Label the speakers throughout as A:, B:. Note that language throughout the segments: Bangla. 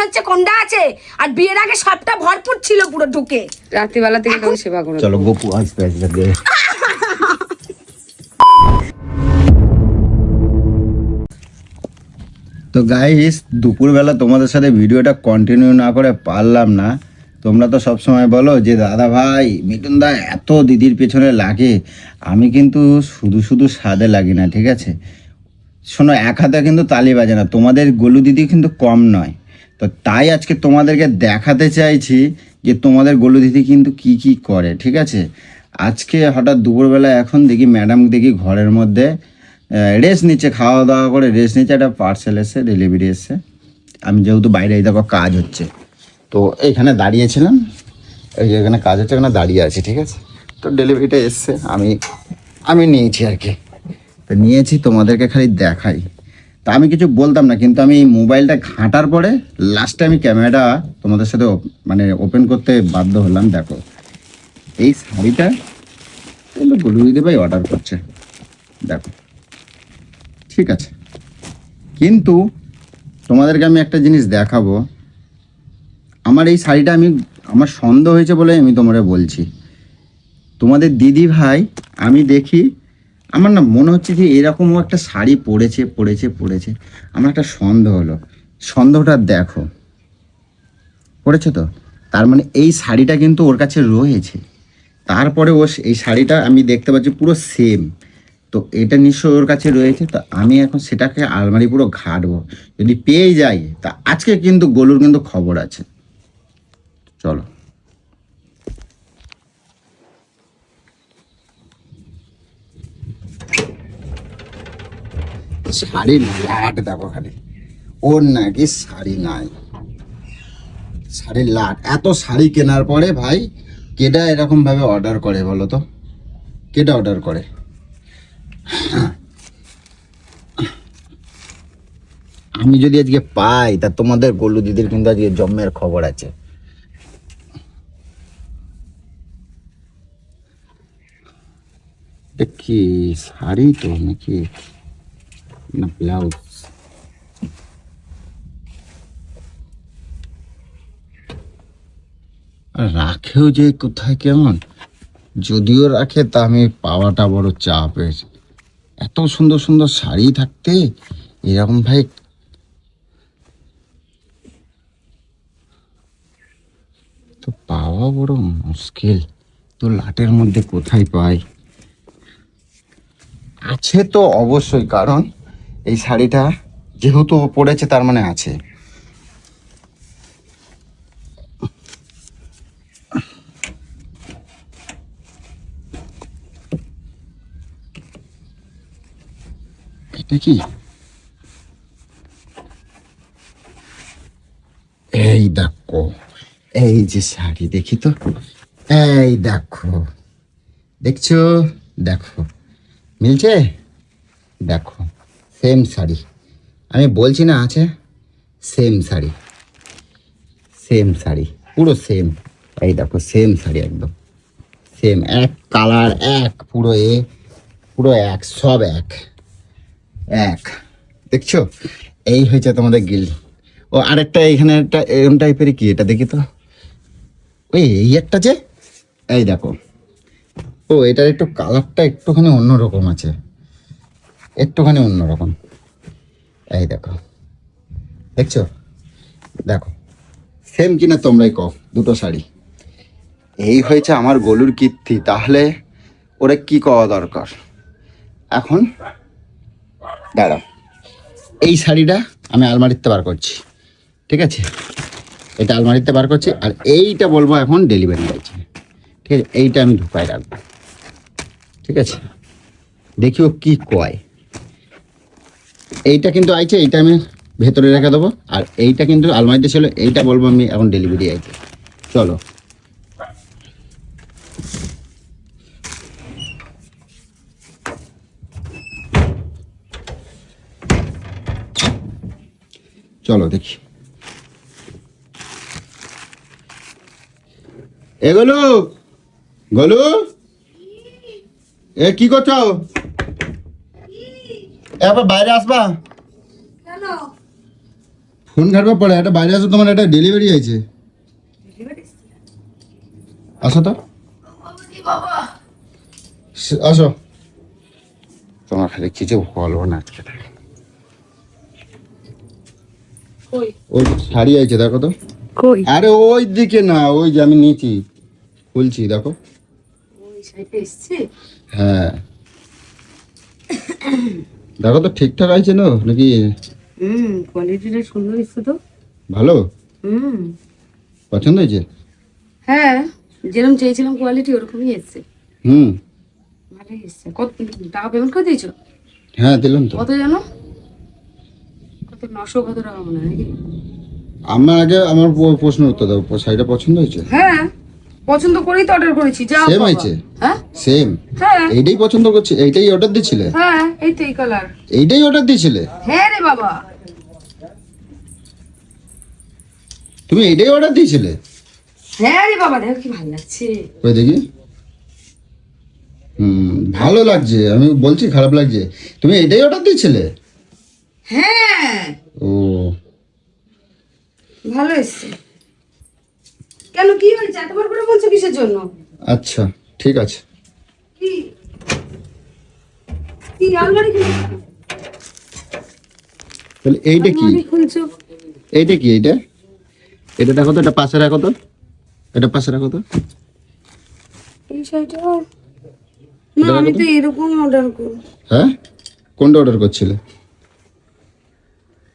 A: মনে হচ্ছে কোনটা আছে, আর বিয়ের আগে সবটা ভরপুর ছিল পুরো ঢুকে।
B: রাত্রিবেলা থেকে তোকে সেবা করো।
C: চলো গপু আসতে আসতে তো গাইস, দুপুরবেলা তোমাদের সাথে ভিডিওটা কন্টিনিউ না করে পারলাম না। তোমরা তো সব সময় বলো যে দাদা ভাই মিঠুন দা এত দিদির পেছনে লাগে। আমি কিন্তু শুধু শুধু স্বাদে লাগি না, ঠিক আছে? শোনো, এক হাতে কিন্তু তালি বাজে না, তোমাদের গোলু দিদি কিন্তু কম নয়। তো তাই আজকে তোমাদেরকে দেখাতে চাইছি যে তোমাদের গোলু দিদি কিন্তু কি কি করে, ঠিক আছে? আজকে হঠাৎ দুপুরবেলা এখন দেখি ম্যাডাম দেখি ঘরের মধ্যে রেস্ট নিচ্ছে, খাওয়া দাওয়া করে রেস্ট নিচ্ছে। একটা পার্সেল এসে ডেলিভারি এসছে। আমি যেহেতু বাইরে এই দেখো কাজ হচ্ছে, তো এইখানে দাঁড়িয়েছিলাম, এই যে এখানে কাজ হচ্ছে, এখানে দাঁড়িয়ে আছি, ঠিক আছে? তো ডেলিভারিটা এসছে, আমি নিয়েছি আর কি। তো নিয়েছি, তোমাদেরকে খালি দেখাই। তা আমি কিছু বলতাম না, কিন্তু আমি মোবাইলটা ঘাঁটার পরে লাস্টে আমি ক্যামেরাটা তোমাদের সাথে মানে ওপেন করতে বাধ্য হলাম। দেখো এই শাড়িটা গোলু দিদি ভাই অর্ডার করছে, দেখো, ঠিক আছে? কিন্তু তোমাদেরকে আমি একটা জিনিস দেখাবো। আমার এই শাড়িটা আমার সন্দেহ হয়েছে বলে আমি তোমরা বলছি। তোমাদের দিদি ভাই আমি দেখি, আমার না মনে হচ্ছে যে এরকমও একটা শাড়ি পরেছে। আমার একটা সন্দেহ হলো, সন্দেহটা দেখো, পড়েছে তো, তার মানে এই শাড়িটা কিন্তু ওর কাছে রয়েছে। তারপরে ও এই শাড়িটা আমি দেখতে পাচ্ছি পুরো সেম, তো এটা নিশ্চয়ই ওর কাছে রয়েছে। তো আমি এখন সেটাকে আলমারি পুরো ঘাঁটবো, যদি পেয়ে যাই তা আজকে কিন্তু গোলুর কিন্তু খবর আছে। চলো। শাড়ির লাট দেখো খালি, ওর নাকি শাড়ি নাই, শাড়ির লাট। এত শাড়ি কেনার পরে ভাই কেডা এরকম ভাবে অর্ডার করে বলো তো? কেডা অর্ডার করে? আমি যদি আজকে পাই তা তোমাদের গোলু দিদির কিন্তু আজকে জন্মের খবর আছে। কি শাড়ি তো নাকি না ব্লাউজ? রাখেও যে কোথায় কেমন, যদিও রাখে তা আমি পাওয়াটা বড় চাপের। এত সুন্দর সুন্দর শাড়ি থাকতে এরকম ভাই তো পাওয়া বড় মুশকিল। তো লাটের মধ্যে কোথায় পাই? আছে তো অবশ্যই, কারণ এই শাড়িটা যেহেতু ও পরেছে তার মানে আছে। এটা কি? এই দেখো, এই যে শাড়ি, দেখি তো, এই দেখো, দেখছো? দেখো মিলছে, দেখো সেম শাড়ি। আমি বলছি না আছে, সেম শাড়ি, সেম শাড়ি, পুরো সেম। এই দেখো সেম শাড়ি, একদম সেম, এক কালার, এক পুরো পুরো এক, সব এক এক। দেখছো? এই হয়েছে তোমাদের গিল। ও আরেকটা এখানে একটা এরম টাইপের, কি এটা দেখি তো, ওই এই একটা যে, এই দেখো, ও এটার একটু কালারটা একটুখানি অন্যরকম আছে, একটুখানি অন্যরকম। এই দেখো, দেখছো? দেখো সেম কিনা তোমরাই কও, দুটো শাড়ি। এই হয়েছে আমার গোলুর কীর্তি। তাহলে ওরা কি করা দরকার এখন? দাঁড়াও, এই শাড়িটা আমি আলমারিতে বার করছি, ঠিক আছে? এটা আলমারিতে বার করছি, আর এইটা বলবো এখন ডেলিভারি আছে, ঠিক আছে? এইটা আমি ঢুকাই রাখবো, ঠিক আছে? দেখিও কি কয়। এইটা কিন্তু আইছে, এইটা আমি ভেতরে রেখে দেবো, আর এইটা কিন্তু আলমারিতে ছিল, এইটা বলবো আমি এখন ডেলিভারি আইছে। চলো। চলো দেখি। এ গোলু, গোলু, এ কি করছো? এবার বাইরে আসবা? ফোন ঘাটবার পরে একটা বাইরে আসো, তোমার একটা ডেলিভারি আছে। আসো তো, আসো। তোমার খালি কিছু বলবো না আজকে। ওই শাড়ি আছে দেখো তো।
A: কই?
C: আরে ওই দিকে না, ওই যে আমি নিচি খুলছি দেখো।
A: ওই সাইডে এসছে।
C: হ্যাঁ দেখো তো ঠিকঠাক আছে না নাকি?
A: কোয়ালিটিটা সুন্দর এসছে তো।
C: ভালো,
A: হুম
C: পছন্দ হয়েছে?
A: হ্যাঁ, যেরকম চেয়েছিলাম কোয়ালিটি ওরকমই এসছে।
C: হুম,
A: ভালোই এসছে। কত টাকা পেমেন্ট করে দিয়েছো?
C: হ্যাঁ দিলাম তো।
A: কত জানো? কত 900 কত টাকা মনে হয় নাকি?
C: আমার আগে আমার প্রশ্ন উত্তর দাও, শাড়িটা পছন্দ হয়েছে?
A: হ্যাঁ, পছন্দ করেই তো অর্ডার করেছি। যা
C: সেম
A: বাবা।
C: হয়েছে?
A: হ্যাঁ
C: সেম?
A: হ্যাঁ
C: এইটাই পছন্দ করছে, এইটাই অর্ডার দিয়েছিলে?
A: হ্যাঁ, এই তো এই কালার।
C: এইটাই অর্ডার দিয়েছিলে?
A: হ্যাঁ রে বাবা,
C: তুমি এইটাই অর্ডার দিয়েছিলে?
A: হ্যাঁ রে বাবা, দেখো কি ভালো লাগছে।
C: ওই দেখি। ভালো লাগছে, আমি বলছি খারাপ লাগছে। তুমি এটাই অর্ডার দিয়েছিলে?
A: হ্যাঁ,
C: ও
A: ভালো এসছে। কেন, কি হয়েছে? এতবার করে বলছো কিসের জন্য?
C: আচ্ছা ঠিক আছে।
A: কি কি আলমারি খুলছো?
C: তাহলে এইটা কি?
A: আলমারি খুলছো?
C: এইটা কি? এইটা এটা দেখো তো, এটা পাশে রাখো তো, এটা পাশে রাখো তো।
A: এই শাড়িটা না, আমি তো এরকম অর্ডার করব।
C: হ্যাঁ, কোনটা অর্ডার করছিলে?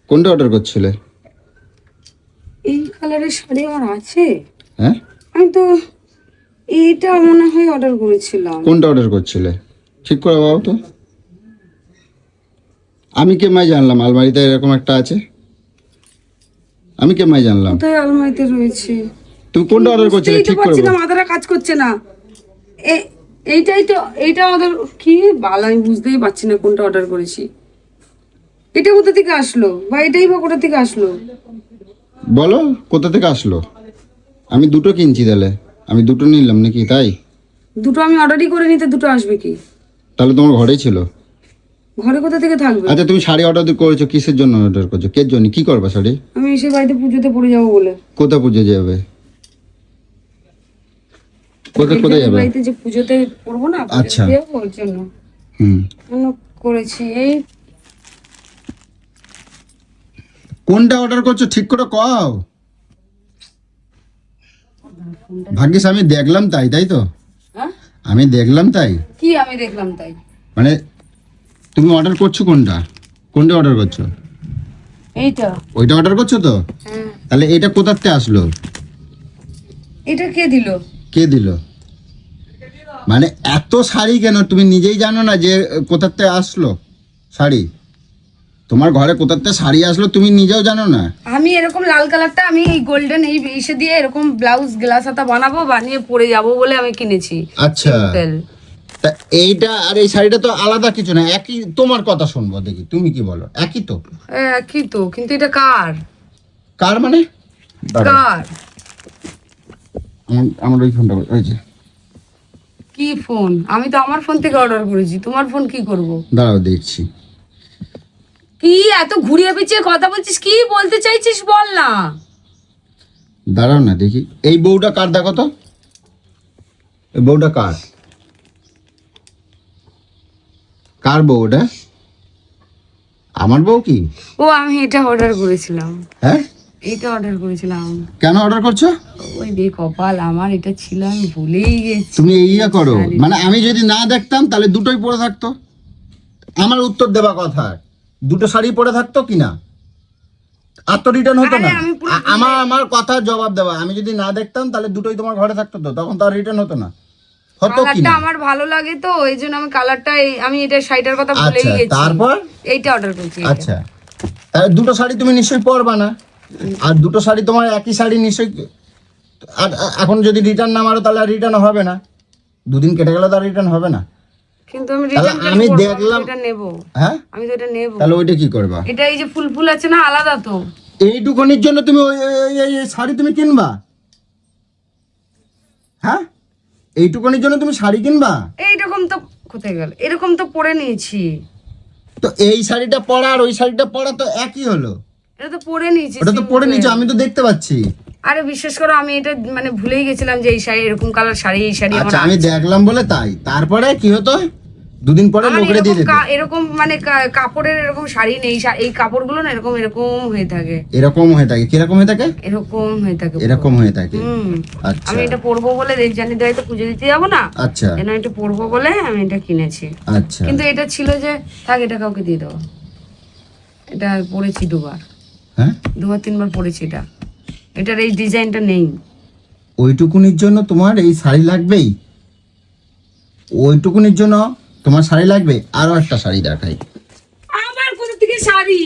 C: কোনটা অর্ডার করছিলে?
A: এই কালারের শাড়ি আমার আছে।
C: হ্যাঁ,
A: আমি তো এইটা মনে হয় অর্ডার করেছিলাম।
C: কোনটা অর্ডার করছিলে ঠিক করে বাবু তো। আমি কেমন জানলাম আলমারিতে এরকম একটা আছে? আমি কেমন জানলাম?
A: কোথায় আলমারিতে রয়েছে?
C: তুমি কোনটা অর্ডার করছিলে
A: বুঝতেই তো
C: ঠিক করে
A: পারছি না,
C: বলো।
A: মাথাটা কাজ করছে না। এইটাই তো, এইটা অর্ডার কি বাল, আমি বুঝতেই পারছি না কোনটা অর্ডার করেছি। এটা কোথা থেকে আসলো, বা এটাই বা কোথা থেকে আসলো?
C: বলো কোথা থেকে আসলো? আমি দুটো কিনছি, তাহলে আমি দুটো নিলাম নাকি তাই?
A: দুটো আমি অর্ডারই করে নিতে দুটো আসবে কি?
C: তাহলে তোমার ঘরেই ছিল।
A: ঘরে কোথা থেকে থাকবে?
C: আচ্ছা তুমি শাড়ি অর্ডার করেছো, কিসের জন্য অর্ডার করছো, কে জন্য, কি করবা শাড়ি?
A: আমি এসে বাড়িতে পুজোতে পড়ে যাবো বলে।
C: কোথা পুজো যাবে? কোথায় কোথায় যাবে?
A: বাড়িতে যে পুজোতে পড়বো না,
C: আচ্ছা।
A: পুজোতে যাবো ওর জন্য
C: হুম,
A: জন্য করেছি। এই
C: কোনটা অর্ডার করছো ঠিক করে কও। ভাগ্যিস আমি দেখলাম তাই, তাই তো?
A: হ্যাঁ,
C: আমি দেখলাম তাই।
A: কি আমি দেখলাম তাই?
C: মানে তুমি অর্ডার করছো কোনটা, কোনটা অর্ডার করছো?
A: এইটা।
C: ওইটা অর্ডার করছো তো?
A: হ্যাঁ।
C: তাহলে এটা কোথাতে আসলো?
A: এটা কে দিল?
C: কে দিল? মানে এত শাড়ি কেন, তুমি নিজেই জানো না যে কোথাতে আসলো শাড়ি? তোমার ঘরে কোথাতে শাড়ি আসলো তুমি নিজেও জানো না?
A: আমি এরকম লাল কালারটা, আমি এই গোল্ডেন এই এসে দিয়ে এরকম ব্লাউজ গ্লাস হাতা বানাবো, বানিয়ে পরে যাব বলে আমি কিনেছি।
C: আচ্ছা,
A: Simple।
C: তা এইটা আর এই শাড়িটা তো আলাদা কিছু না, একই। তোমার কথা শুনবো দেখি, তুমি কি বলো, একই তো?
A: কি তো, কিন্তু এটা কার?
C: কার মানে? দাঁড়াও,
A: কার?
C: আমার ওই ফোনটা ওই যে।
A: কি ফোন? আমি তো আমার ফোন থেকে অর্ডার করেছি, তোমার ফোন কি করব?
C: দাঁড়াও দেখছি।
A: কি এত ঘুরিয়ে পেঁচিয়ে কথা বলছিস, কি বলতে চাইছিস বল না।
C: দাঁড়াও না দেখি, এই বউটা কার দেখো তো, এই বউটা কার? কার বউ ওটা? আমার বউ কি?
A: ও, আমি এটা অর্ডার করেছিলাম।
C: হ্যাঁ,
A: এটা অর্ডার করেছিলাম।
C: কেন অর্ডার করছো?
A: ওই রে কপাল, আমার এটা ছিল, আমি ভুলেই গেছি।
C: তুমি ইয়ে করো, মানে আমি যদি না দেখতাম তাহলে দুটোই পরে থাকতো। আমার উত্তর দেবা কথা, দুটো শাড়ি পরে থাকতো কিনা, আর তো রিটার্ন হতো না।
A: আরে আমি পুরো
C: আমার কথার জবাব দেওয়া, আমি যদি না দেখতাম তাহলে দুটোই তোমার ঘরে থাকতো, তো তখন তো আর রিটার্ন হতো না, হতো
A: কালারটা
C: কিনা?
A: আমার ভালো লাগে তো, এই জন্য আমি কালারটা, আমি এটা শাড়িটার কথা ভুলেই
C: আচ্ছা,
A: গেছি।
C: তারপর?
A: এইটা অর্ডার করেছি। এইটা।
C: আচ্ছা, তাহলে দুটো শাড়ি তুমি নিশ্চয়ই পরবা না, আর দুটো শাড়ি তোমার একই শাড়ি নিশ্চয়ই। আর এখন যদি রিটার্ন না মারো তাহলে রিটার্ন হবে না, দুদিন কেটে গেলে তো আর রিটার্ন হবে না।
A: কিন্তু আমি
C: তাহলে
A: রিটার্ন
C: আমি দেখলাম,
A: এটা নেব।
C: হ্যাঁ
A: আমি তো এটা নেব।
C: তাহলে ওইটা কি করবা?
A: এটা এই যে ফুল ফুল আছে না, আলাদা তো।
C: এইটুকুনির জন্য তুমি এই শাড়ি তুমি কিনবা? হ্যাঁ, এইটুকুনির জন্য তুমি শাড়ি কিনবা?
A: এইরকম তো কোথায় গেল, এরকম তো পরে নিয়েছি।
C: তো এই শাড়িটা পরা আর ওই শাড়িটা পরা তো একই হলো।
A: এটা তো পরে নিয়েছি।
C: ওটা তো পরে নিচে, আমি তো দেখতে পাচ্ছি।
A: আরে বিশ্বাস করো আমি এটা মানে ভুলেই গেছিলাম যে এই শাড়ি এরকম কালার শাড়ি, এই শাড়ি আমার
C: আচ্ছা আমি দেখলাম বলে তাই, তারপরে কি হতো, দুদিন পরে
A: আমার
C: লোকরে দিয়ে দিত।
A: এরকম মানে কাপড়ের এরকম শাড়ি নেই, এই কাপড়গুলো না এরকম এরকম হয়ে থাকে।
C: এরকম হয়ে থাকে, কিরকম হয়ে থাকে?
A: এরকম হয়ে থাকে।
C: এরকম হয়ে থাকে। আচ্ছা
A: আমি এটা পরবো বলে দেবযানী দেয় তো পুজো দিতে যাবো না,
C: আচ্ছা
A: যেন এটা পরবো বলে আমি এটা কিনেছি।
C: আচ্ছা
A: কিন্তু এটা ছিল যে থাক এটা কাউকে দিয়ে দেবো। এটা পরেছি দুবার,
C: হ্যাঁ
A: 2-3 বার পরেছি এটা। এটার এই ডিজাইনটা নেই।
C: ওইটুকুনির জন্য তোমার এই শাড়ি লাগবেই? ওইটুকুনির জন্য তোমার শাড়ি লাগবে? আরো একটা শাড়ি দেখাই।
A: আমার কোথা থেকে শাড়ি?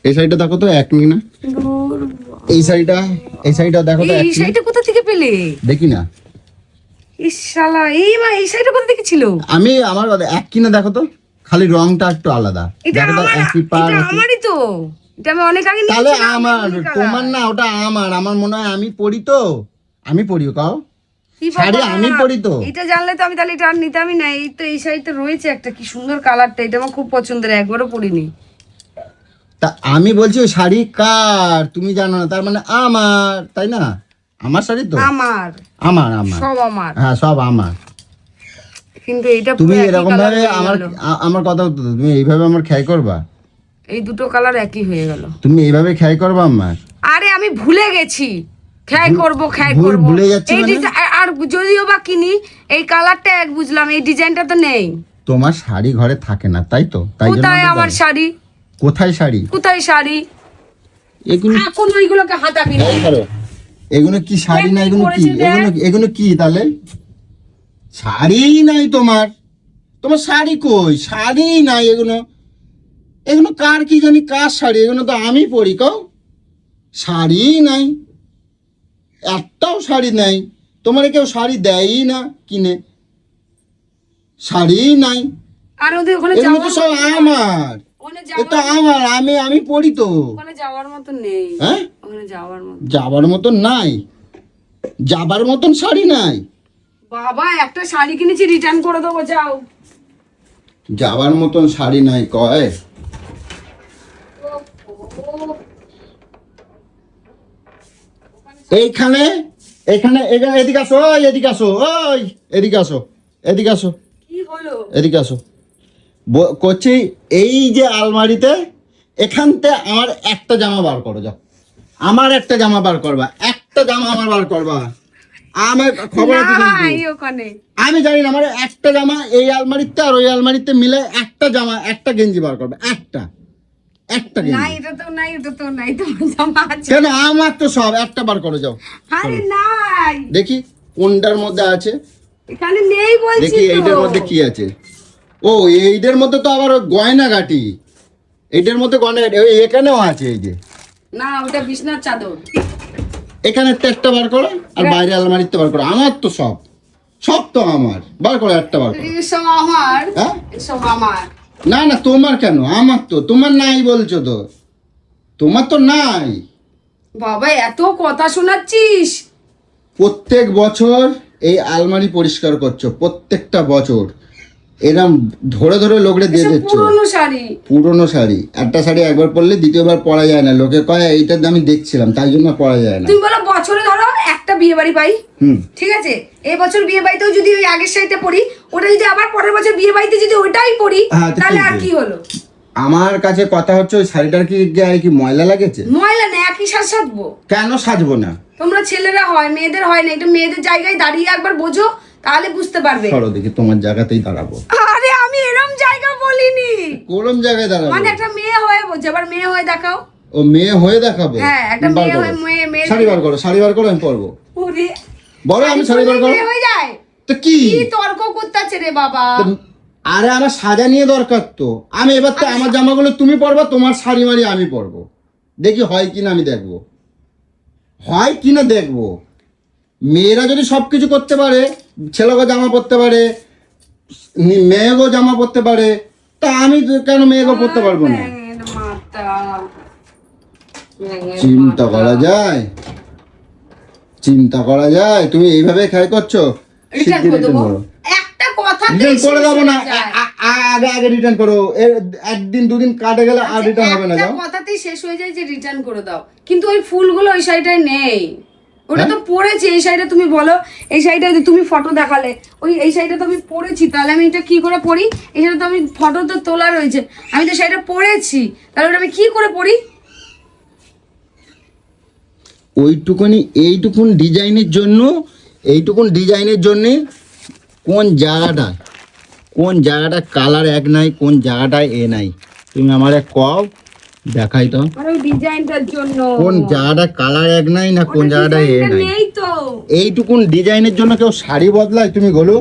C: এই শাড়িটা দেখো তো, এক নি না? এই শাড়িটা দেখো তো,
A: এই শাড়িটা কোথা থেকে পেলে?
C: দেখি না।
A: ইস শালা, এই শাড়িটা কোথা থেকে ছিল?
C: আমি আমার এক কিনা দেখো তো, খালি রংটা একটু আলাদা।
A: এটা
C: দেখো তো, একই পার।
A: আমারই তো, এটা আমি অনেক আগে
C: তাহলে
A: নিয়েছিলাম।
C: আমার, তোমার না, ওটা আমার মনে হয় আমি পরি তো, আমি পরি কাও
A: কি
C: শাড়ি
A: বাবা,
C: আমি পরি তো।
A: এটা জানলে তো আমি তাহলে এটা আর নিতামই না। এই তো এই শাড়িটা রয়েছে একটা, কি সুন্দর কালারটা, এটা আমার খুব পছন্দের, একবারও পরিনি।
C: তা আমি বলছি ওই শাড়ি কার তুমি জানো না, তার মানে আমার, তাই না? আমার শাড়ি তো,
A: আমার
C: আমার
A: সব আমার।
C: হ্যাঁ সব আমার।
A: কিন্তু এইটা
C: তুমি
A: পুরো একই
C: এরকম
A: colour
C: ভাবে
A: হয়ে
C: আমার
A: গেল।
C: আমার কথা হতো, তুমি এইভাবে আমার খেয়াল করবা?
A: এই দুটো কালার একই হয়ে গেল।
C: তুমি এইভাবে খেয়াল করবা আমার?
A: আরে আমি ভুলে গেছি, খেয়াল করব
C: ভুলে যাচ্ছি
A: এই
C: মানে?
A: আর যদিও বা কিনি এই কালারটা এক বুঝলাম, এই ডিজাইনটা তো নেই।
C: তোমার শাড়ি ঘরে থাকে না তাই তো, তাই জন্য
A: কোথায়
C: তো
A: আমার
C: বলো।
A: শাড়ি?
C: কোথায় শাড়ি?
A: কোথায় শাড়ি?
C: এগুলো
A: এখন ওইগুলোকে হাতাবি না।
C: এগুলো কি শাড়ি না? এগুলো কি? এগুলো কি তাহলে? শাড়ি নাই তোমার, তোমার শাড়ি কই? শাড়ি নাই এগুলো। এগুলো কার কি জানি, কার শাড়ি? এগুলো তো আমি পরি কাও। শাড়ি নাই, একটাও শাড়ি নাই। তোমার কেউ শাড়ি দেয়ই না কিনে, শাড়ি নাই।
A: আর ওদের ওখানে
C: এগুলো
A: যাওয়ার
C: তো সব আমার,
A: ওখানে
C: এটা আমার, আমি পরি তো।
A: ওখানে যাওয়ার মতো নেই।
C: হ্যাঁ
A: ওখানে যাওয়ার মতো
C: যাবার মতন নাই, যাবার মতন শাড়ি নাই।
A: বাবা, একটা শাড়ি কিনেছি, রিটার্ন করে দেবো, যাও।
C: যাবার মতন শাড়ি নাই কয়। এইখানে এখানে এখানে এদিকে আসো, ওই এদিকে আসো, ওই এদিকে আসো, এদিকে আসো,
A: কি হলো?
C: এদিকে আসো। করছি এই যে আলমারিতে, এখানতে আমার একটা জামা বার করো, যাও। আমার একটা জামা বার করবা, একটা জামা আমার বার করবা। আমার খবর আছে কিন্তু।
A: নাই ওখানে।
C: আমি জানি না, আমার একটা জামা এই আলমারিতে আর ওই আলমারিতে মিলে একটা জামা, একটা গেঞ্জি বার করবে, একটা গেঞ্জি।
A: নাই, এটা তো নাই, এটা তো নাই, তোমার জামা আছে।
C: কেন? আমার তো সব, একটা বার করে যাও।
A: আরে নাই,
C: দেখি কোনটার মধ্যে আছে,
A: এখানে নেই বলছি
C: দেখি
A: তো।
C: এইটার মধ্যে কি আছে। ও এইটার মধ্যে তো আবার গয়না গাটি, এইটার মধ্যে গয়না গাটি, ওই এখানেও আছে। এই যে
A: না, ওটা বিছনার চাদর।
C: এখানে একটা বার করো, আর বাইরে আলমারিতে বার করো। আমার তো সব, সব তো আমার, বার করো, একটা বার করো।
A: এসব আমার,
C: হ্যাঁ
A: এসব আমার।
C: না না, তোমার কেন? আমার তো, তোমার নাই বলছো তো, তোমার তো নাই।
A: বাবা, এত কথা শোনাচ্ছিস?
C: প্রত্যেক বছর এই আলমারি পরিষ্কার করছো, প্রত্যেকটা বছর এরম ধরে ধরে লোকরে দিয়ে
A: এসব
C: দিচ্ছ।
A: পুরনো শাড়ি।
C: পুরনো শাড়ি, একটা শাড়ি একবার পরলে দ্বিতীয়বার পরা যায় না। লোকে কয় এইটার আমি দেখছিলাম, তাই জন্য পরা যায় না।
A: তুমি বলো বছরে ধরো একটা বিয়ে বাড়ি পাই,
C: হুম
A: ঠিক আছে? এই বছর বিয়ে বাড়িতেও যদি ওই আগের শাড়িটা পরি, ওটা যদি আবার পরের বছর বিয়ে বাড়িতে যদি ওইটাই পরি,
C: হ্যাঁ, তো
A: তাহলে
C: ঠিক
A: আর
C: আছে।
A: কি হলো?
C: আমার কাছে কথা হচ্ছে, ওই শাড়িটার কি গায়ে কি ময়লা লাগেছে?
A: ময়লা নেই, একই সাজ সাজবো।
C: কেন সাজবো না?
A: তোমরা ছেলেরা হয়, মেয়েদের হয় না। এটা মেয়েদের জায়গায় দাঁড়িয়ে একবার বোঝো, তাহলে বুঝতে পারবে।
C: সরো দেখি, তোমার জায়গাতেই দাঁড়াবো।
A: আরে আমি এরম জায়গা বলিনি,
C: কোন জায়গায় দাঁড়াবো?
A: মানে একটা মেয়ে হয়ে বোঝো, আবার মেয়ে হয়ে দেখাও।
C: ও মেয়ে হয়ে দেখাবো?
A: হ্যাঁ, একটা
C: বার
A: মেয়ে
C: করো।
A: হয়ে মেয়ে
C: শাড়ি বার করো, শাড়ি বার করো, আমি পরবো।
A: ওরে,
C: বলো, আমি শাড়ি বার করো।
A: মেয়ে হয়ে যায়।
C: তো কি?
A: কি তর্ক করতেছে রে বাবা?
C: আরে আমার সাজা নিয়ে দরকার তো। আমি এবার তো আমার জামাগুলো তুমি পরবা, তোমার শাড়ি মারি আমি পরবো। দেখি হয় কিনা, আমি দেখবো হয় কিনা দেখবো। মেয়েরা যদি সবকিছু করতে পারে, ছেলেকে জামা পরতে পারে, মেয়েগো জামা পরতে পারে, তা আমি কেন মেয়েগো পরতে পারবো না?
A: ব্যাঙের মাথা, ব্যাঙের
C: চিন্তা
A: মাথা।
C: করা যায়, চিন্তা করা যায়। তুমি এইভাবে খেয়াল করছো,
A: রিটার্ন
C: শিগগির
A: করে
C: return
A: দেবো।
C: করো।
A: একটা কথা
C: রিটার্ন করে দেবো না,
A: যায়।
C: আগে রিটার্ন করো, একদিন দুদিন কাটে গেলে আর রিটার্ন হবে না,
A: একটা
C: যাও।
A: কথাতেই শেষ হয়ে যায় যে রিটার্ন করে দাও, কিন্তু ওই ফুলগুলো ওই সাইডটায় নেই। ওটা তো পড়েছি এই সাইডে, তুমি বলো এই সাইডে তুমি ফটো দেখালে, ওই এই সাইডে তো আমি পড়েছি, তাহলে আমি এটা কি করে পড়ি? এই সাইডে তো আমি ফটো তো তোলা রয়েছে, আমি তো সাইডে পড়েছি, তাহলে ওটা আমি কি করে পড়ি?
C: এইটুকুন ডিজাইনের জন্য কোন জায়গাটা কালার এক নাই, কোন জায়গাটায় এ নাই, তুমি আমার কও দেখাই তো,
A: আর ওই ডিজাইনটার জন্য
C: কোন জায়গাটা কালার এক নাই না কোন জায়গাটায় এ নাই।
A: নেই তো।
C: এইটুকুন ডিজাইনের জন্য কেউ শাড়ি বদলায়? তুমি বলো,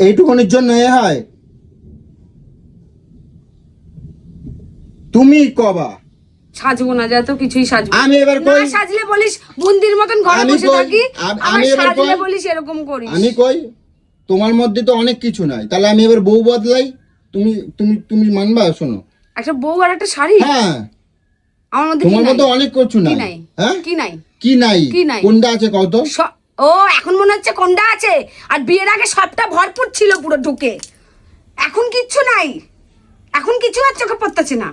C: এইটুকুনের জন্য এ হয়? তুমি কবা
A: সাজবো না, যা তো কিছুই সাজবো
C: আমি এবার
A: না,
C: কই,
A: সাজলে বলিস বুন্দির মতন ঘরে
C: আমি
A: বসে
C: কই,
A: থাকি,
C: আমি
A: আর
C: এবার
A: সাজলে
C: কই,
A: বলিস এরকম করিস।
C: আমি কই তোমার মধ্যে তো অনেক কিছু নাই, তাহলে আমি এবার বউ বদলাই, তুমি তুমি তুমি মানবা? শোনো,
A: একটা বউ আর একটা শাড়ি,
C: হ্যাঁ
A: আমার মধ্যে কি
C: তোমার
A: নাই?
C: মধ্যে অনেক কিছু
A: কি
C: নাই।
A: নাই?
C: হ্যাঁ
A: কি নাই?
C: কি নাই?
A: কি নাই?
C: কোনটা আছে কত?
A: ও এখন মনে হচ্ছে কোনটা আছে, আর বিয়ের আগে সবটা ভরপুর ছিল পুরো ঢুকে, এখন কিচ্ছু নাই, এখন কিছু আর চোখে পড়তেছে না,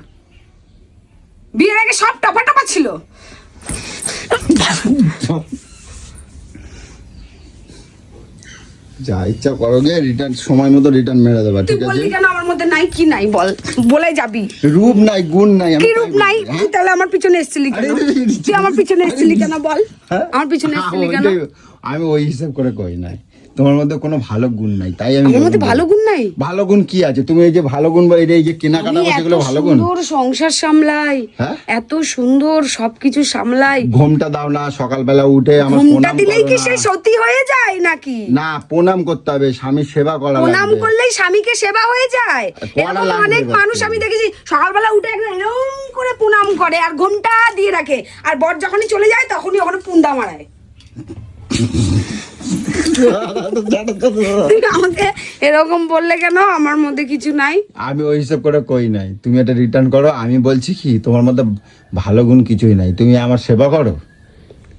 A: বিয়ের আগে সব টপা টপা ছিল।
C: যা ইচ্ছা করো গে, রিটার্ন সময় মতো রিটার্ন মেরে দেবা,
A: তুই
C: ঠিক আছে?
A: বললি কেন আমার মধ্যে নাই? কি নাই বল, বলে যাবি।
C: রূপ নাই, গুণ নাই, আমি
A: কি
C: তাই
A: রূপ
C: বলছি,
A: নাই?
C: হ্যাঁ?
A: তুই তাহলে আমার পিছনে এসেছিলি কেন? তুই আমার পিছনে এসেছিলি কেন বল?
C: হ্যাঁ?
A: আমার পিছনে এসেছিলি কেন?
C: আমি ওই হিসাব করে কই নাই, তোমার মধ্যে কোনো ভালো গুণ নাই, তাই আমি
A: আমার মধ্যে
C: বলবো।
A: ভালো গুণ নাই?
C: ভালো গুণ কি আছে? তুমি এই যে ভালো গুণ বা এই যে কেনাকাটা
A: আমি
C: করছো,
A: এত
C: এগুলো ভালো গুণ?
A: সুন্দর সংসার সামলাই,
C: হ্যাঁ?
A: এত সুন্দর সবকিছু সামলাই,
C: ঘুমটা দাও না সকালবেলা উঠে, আমার
A: ঘুমটা
C: প্রণাম
A: দিলেই
C: করো
A: কি
C: না।
A: সে সতী হয়ে যায় নাকি?
C: না, প্রণাম করতে হবে, স্বামীর সেবা করা
A: প্রণাম
C: লাগবে।
A: করলেই স্বামীকে সেবা হয়ে যায়?
C: করা
A: এরকম
C: লাগবে
A: অনেক
C: এবার
A: মানুষ
C: তো।
A: আমি দেখেছি সকালবেলা উঠে একদম এরকম করে প্রণাম করে আর ঘুমটা দিয়ে রাখে, আর বর যখনই চলে যায় তখনই ওখানে পুন্দা মারায়। তুই আমাকে এরকম বললে কেন? আমার মধ্যে কিছু নাই।
C: আমি ওই হিসাব করে কই নাই, তুমি এটা রিটার্ন করো। আমি বলছি কি, তোমার মধ্যে ভালো গুণ কিছুই নাই, তুমি আমার সেবা করো।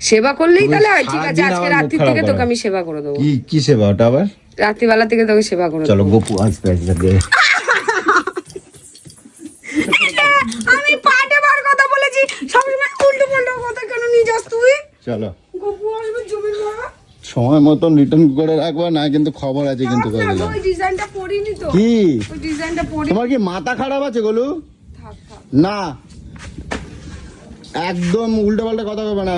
A: সেবা করলেই
C: তুমি
A: তাহলে হয়, ঠিক আছে
C: সারাদিন
A: আজকে
C: আমার মুখ
A: রাত্রি
C: খারাপ
A: থেকে তোকে
C: করো।
A: আমি সেবা করে দেবো,
C: কি কি সেবা ওটা আবার?
A: রাত্রিবেলা থেকে তোকে সেবা করে
C: চলো
A: দেবো।
C: গপু আসতে আসতে
A: আমি পাটে বার কথা বলেছি, সবসময় উল্টো পাল্টা কথা কেন নিয়ে যাস তুই?
C: চলো,
A: গপু আসবে জমির বাবা।
C: সময় মতন রিটার্ন করে রাখবা না, কিন্তু খবর আছে কিন্তু কই দিলাম।
A: ওই ডিজাইনটা পরিনি তো,
C: কি
A: ওই ডিজাইনটা পরি।
C: তোমার কি মাথা খারাপ আছে গোলু?
A: থাক থাক।
C: না, একদম উল্টো পাল্টা কথা হবে না,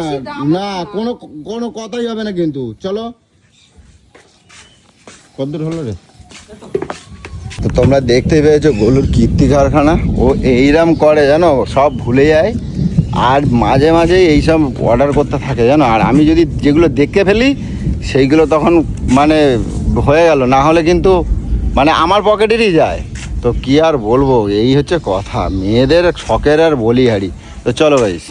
C: না কোনো কোনো কথাই হবে না কিন্তু। চলো, কতদূর হলো রে? তো তোমরা দেখতে পেয়েছো গোলুর কীর্তি কারখানা, ও এইরকম করে জানো, সব ভুলে যায়, আর মাঝে মাঝে এইসব অর্ডার করতে থাকে জানো। আর আমি যদি যেগুলো দেখে ফেলি সেইগুলো তখন মানে হয়ে গেল, না হলে কিন্তু মানে আমার পকেটেরই যায়। তো কি আর বলবো, এই হচ্ছে কথা, মেয়েদের শখের আর বলিহারি। তো চলো গাইস।